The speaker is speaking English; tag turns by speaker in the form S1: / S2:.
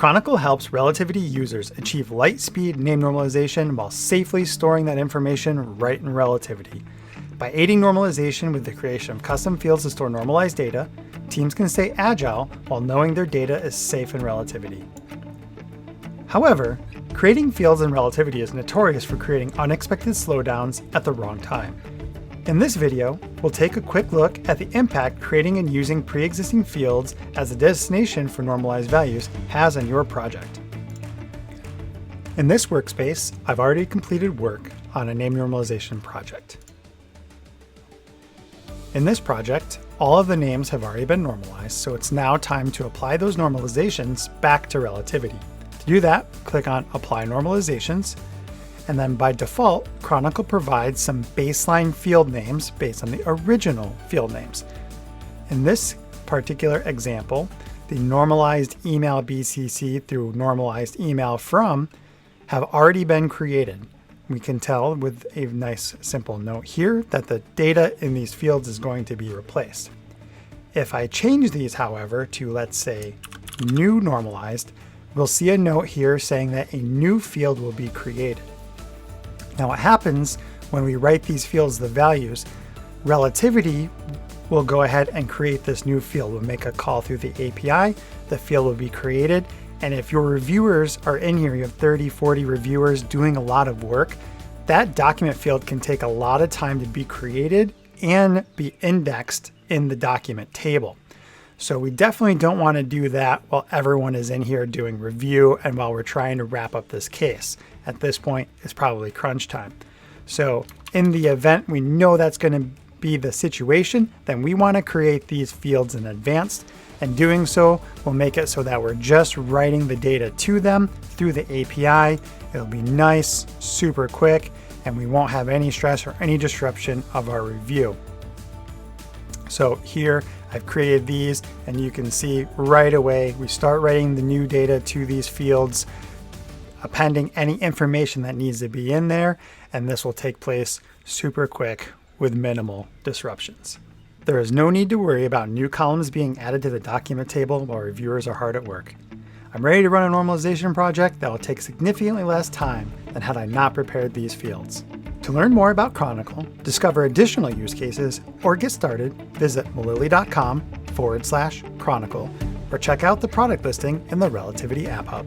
S1: Chronicle helps relativity users achieve light-speed name normalization while safely storing that information right in relativity. By aiding normalization with the creation of custom fields to store normalized data, teams can stay agile while knowing their data is safe in relativity. However, creating fields in relativity is notorious for creating unexpected slowdowns at the wrong time. In this video, we'll take a quick look at the impact creating and using pre-existing fields as a destination for normalized values has on your project. In this workspace, I've already completed work on a name normalization project. In this project, all of the names have already been normalized, so it's now time to apply those normalizations back to relativity. To do that, click on Apply Normalizations, and then by default, Chronicle provides some baseline field names based on the original field names. In this particular example, the normalized email BCC through normalized email from have already been created. We can tell with a nice simple note here that the data in these fields is going to be replaced. If I change these, however, to let's say new normalized, we'll see a note here saying that a new field will be created. Now what happens when we write these fields the values, relativity will go ahead and create this new field. We'll make a call through the API, the field will be created, and if your reviewers are in here, you have 30, 40 reviewers doing a lot of work, that document field can take a lot of time to be created and be indexed in the document table. So we definitely don't want to do that while everyone is in here doing review and while we're trying to wrap up this case. At this point, it's probably crunch time. So in the event we know that's going to be the situation, then we want to create these fields in advance. And doing so will make it so that we're just writing the data to them through the API. It'll be nice, super quick, and we won't have any stress or any disruption of our review. So here I've created these, and you can see right away we start writing the new data to these fields, appending any information that needs to be in there, and this will take place super quick with minimal disruptions. There is no need to worry about new columns being added to the document table while reviewers are hard at work. I'm ready to run a normalization project that will take significantly less time than had I not prepared these fields. To learn more about Chronicle, discover additional use cases, or get started, visit milyli.com/Chronicle, or check out the product listing in the Relativity App Hub.